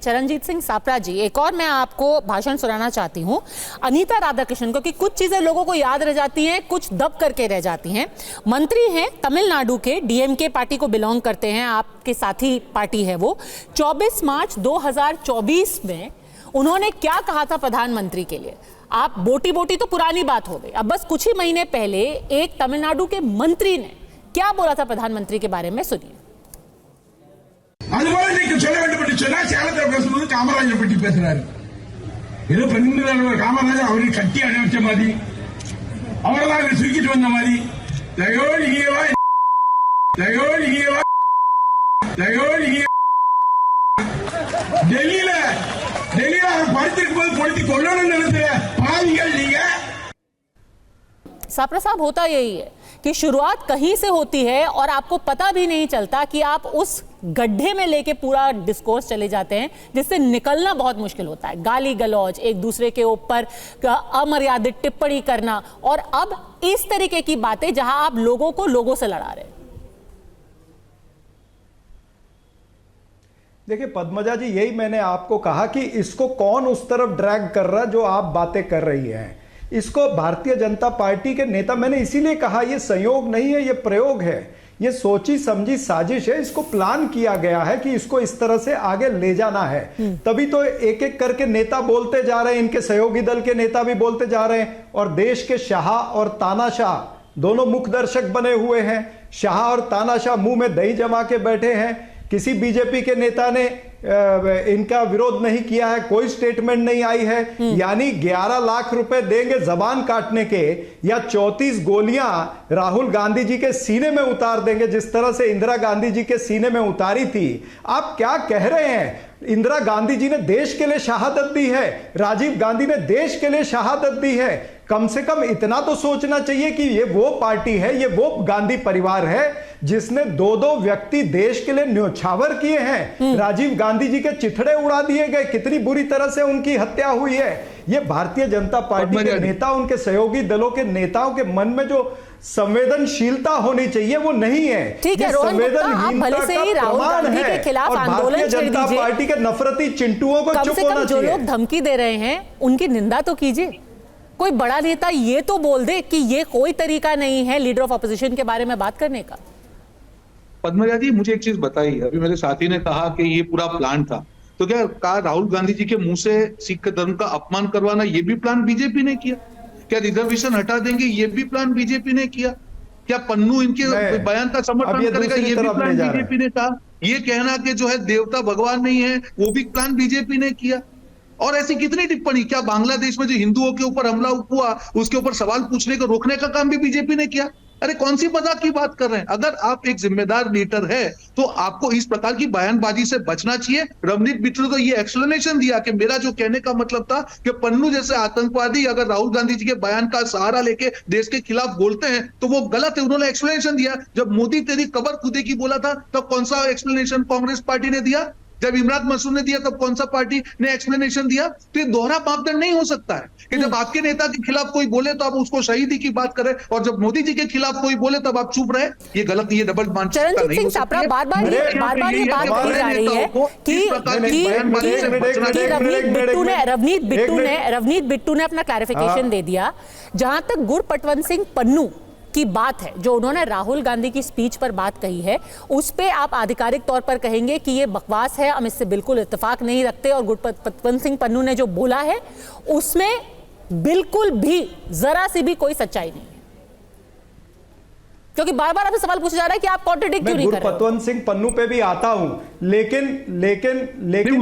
चरणजीत सिंह सापरा जी, एक और मैं आपको भाषण सुनाना चाहती हूँ अनीता राधाकृष्णन को, कि कुछ चीजें लोगों को याद रह जाती हैं, कुछ दब करके रह जाती हैं। मंत्री हैं तमिलनाडु के, डीएमके पार्टी को बिलोंग करते हैं, आपके साथी पार्टी है वो। 24 मार्च 2024 में उन्होंने क्या कहा था प्रधानमंत्री के लिए? आप बोटी बोटी तो पुरानी बात हो गई, अब बस कुछ ही महीने पहले एक तमिलनाडु के मंत्री ने क्या बोला था प्रधानमंत्री के बारे में, सुनिए। அதுபோல நீங்க சொல்ல வேண்டும் என்று சொன்னா சேலத்தில் பேசும்போது காமராஜர் பற்றி பேசுறாரு. ஏதோ பெண்கள் காமராஜர் அவரை கட்டி அணைச்ச மாதிரி, அவரெல்லாம் சுருக்கிட்டு வந்த மாதிரி, டெல்லியில படுத்திருக்கும் போது பொழுத்தி கொள்ளணும்னு நினைக்கிற பாவிகள் நீங்க। सापरा साहब, होता यही है कि शुरुआत कहीं से होती है और आपको पता भी नहीं चलता कि आप उस गड्ढे में लेके पूरा डिस्कोर्स चले जाते हैं, जिससे निकलना बहुत मुश्किल होता है। गाली गलौज, एक दूसरे के ऊपर अमर्यादित टिप्पणी करना, और अब इस तरीके की बातें जहां आप लोगों को लोगों से लड़ा रहे हैं। देखिए पद्मजा जी, यही मैंने आपको कहा कि इसको कौन उस तरफ ड्रैग कर रहा है जो आप बातें कर रही हैं। इसको भारतीय जनता पार्टी के नेता, मैंने इसीलिए कहा ये संयोग नहीं है, ये प्रयोग है, ये सोची समझी साजिश है। इसको प्लान किया गया है कि इसको इस तरह से आगे ले जाना है। तभी तो एक एक करके नेता बोलते जा रहे हैं, इनके सहयोगी दल के नेता भी बोलते जा रहे हैं, और देश के शाह और तानाशाह दोनों मुख्य दर्शक बने हुए हैं। शाह और तानाशाह मुंह में दही जमा के बैठे हैं। किसी बीजेपी के नेता ने इनका विरोध नहीं किया है, कोई स्टेटमेंट नहीं आई है। यानी 11 लाख रुपए देंगे जबान काटने के, या 34 गोलियां राहुल गांधी जी के सीने में उतार देंगे, जिस तरह से इंदिरा गांधी जी के सीने में उतारी थी। आप क्या कह रहे हैं? इंदिरा गांधी जी ने देश के लिए शहादत दी है, राजीव गांधी ने देश के लिए शहादत दी है। कम से कम इतना तो सोचना चाहिए कि ये वो पार्टी है, ये वो गांधी परिवार है जिसने दो व्यक्ति देश के लिए न्योछावर किए हैं। राजीव गांधी जी के चिथड़े उड़ा दिए गए, कितनी बुरी तरह से उनकी हत्या हुई है। ये भारतीय जनता पार्टी के नेता, उनके सहयोगी दलों के नेताओं के मन में जो संवेदनशीलता होनी चाहिए वो नहीं है। ठीक है रोहन गुप्ता, आप भले से ही राहुल गांधी के खिलाफ आंदोलन छेड़ दीजिए, पार्टी के नफरती चिंटुओं को चुप होना चाहिए। जो लोग धमकी दे रहे हैं उनकी निंदा तो कीजिए। कोई बड़ा नेता ये तो बोल दे कि ये कोई तरीका नहीं है लीडर ऑफ ऑपोजिशन के बारे में बात करने का। पद्मजा जी, मुझे एक चीज बताइए, अभी मेरे साथी ने कहा कि ये पूरा प्लान था, तो क्या कहा राहुल गांधी जी के मुंह से सिख धर्म का अपमान करवाना ये भी प्लान बीजेपी ने किया? क्या रिजर्वेशन हटा देंगे ये भी प्लान बीजेपी ने किया? क्या पन्नू इनके बयान का समर्थन करेगा ये भी प्लान बीजेपी ने कहा? ये कहना कि जो है देवता भगवान नहीं है वो भी प्लान बीजेपी ने किया? और ऐसी कितनी टिप्पणी, क्या बांग्लादेश में जो हिंदुओं के ऊपर हमला हुआ उसके ऊपर सवाल पूछने को रोकने का काम भी बीजेपी ने किया? अरे कौन सी मजाक की बात कर रहे हैं? अगर आप एक जिम्मेदार लीडर है तो आपको इस प्रकार की बयानबाजी से बचना चाहिए। रवनीत बिट्टू ने तो ये एक्सप्लेनेशन दिया कि मेरा जो कहने का मतलब था कि पन्नू जैसे आतंकवादी अगर राहुल गांधी जी के बयान का सहारा लेके देश के खिलाफ बोलते हैं तो वो गलत है। उन्होंने एक्सप्लेनेशन दिया। जब मोदी तेरी कबर खुदे की बोला था तब कौन सा एक्सप्लेनेशन कांग्रेस पार्टी ने दिया? जब इमरान मसूद ने दिया तब कौन सा पार्टी ने एक्सप्लेनेशन दिया? तो ये दोहरा मापदंड नहीं हो सकता है कि जब आपके नेता के खिलाफ कोई बोले तो आप उसको शहीदी की बात करें, और जब मोदी जी के खिलाफ कोई बोले तब आप चुप रहे। ये गलत, ये डबल मानसिकता नहीं हो सकती है। चरणजीत सिंह सापरा बार-बार ये बात कही जा रही है कि रवनीत बिट्टू ने अपना क्लैरिफिकेशन दे दिया। जहां तक गुरपटवंत सिंह पन्नू की बात है, जो उन्होंने राहुल गांधी की स्पीच पर बात कही है, उस पे आप आधिकारिक तौर पर कहेंगे कि ये बकवास है, हम इससे बिल्कुल इत्तेफाक नहीं रखते, और गुरपतवंत सिंह पन्नू ने जो बोला है उसमें बिल्कुल भी जरा सी भी कोई सच्चाई नहीं है? क्योंकि बार बार आपसे सवाल पूछा जा रहा है कि आप कॉन्ट्रडिक्ट क्यों नहीं कर रहे? गुरपतवंत सिंह पन्नू पे भी आता हूं, लेकिन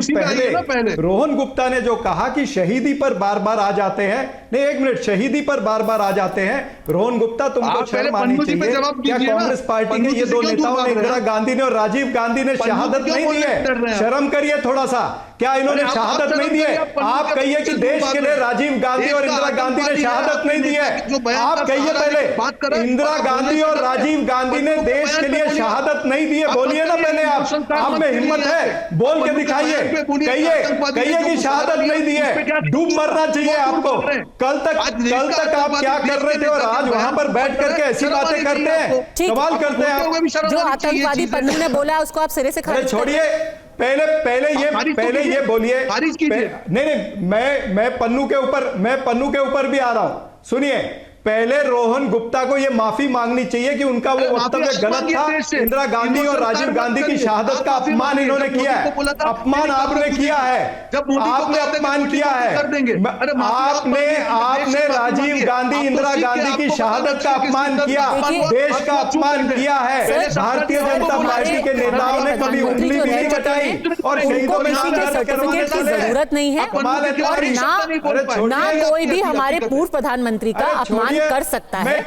पहले रोहन गुप्ता ने जो कहा कि शहीदी पर बार बार आ जाते हैं, नहीं एक मिनट, शहीदी पर बार बार आ जाते हैं। रोहन गुप्ता, तुमको शर्म आनी चाहिए। क्या कांग्रेस पार्टी के ये दो नेताओं ने, इंदिरा गांधी ने और राजीव गांधी ने शहादत नहीं दी है? शर्म करिए थोड़ा सा। क्या इन्होंने शहादत नहीं दी है? आप कहिए कि देश के लिए राजीव गांधी और इंदिरा गांधी ने शहादत नहीं दी है। आप कहिए पहले, इंदिरा गांधी और राजीव गांधी ने देश के लिए शहादत नहीं दी है। बोलिए ना पहले, आप में हिम्मत है, बोल के दिखाइए। कहिए कि शहादत नहीं दी है। डूब मरना चाहिए आपको। कल तक आप क्या कर रहे थे और आज वहां पर बैठ करके ऐसी बातें करते हैं, सवाल करते हैं। जो आतंकवादी पन्नू ने बोला उसको आप सिरे से छोड़िए, पहले ये बोलिए। खारिज कीजिए। नहीं, मैं पन्नू के ऊपर भी आ रहा हूं। सुनिए, पहले रोहन गुप्ता को ये माफी मांगनी चाहिए कि उनका वो वक्तव्य गलत था। इंदिरा गांधी और राजीव गांधी की शहादत का अपमान इन्होंने किया है। अपमान आपने किया है, आपने अपमान किया है। आपने राजीव गांधी, इंदिरा गांधी की शहादत का अपमान किया, देश का अपमान किया है। भारतीय जनता पार्टी के नेताओं ने कभी उंगली भी नहीं उठाई और शहीदों में सर्टिफिकेट की जरूरत नहीं है, और ना कोई भी हमारे पूर्व प्रधानमंत्री का अपमान कर सकता है।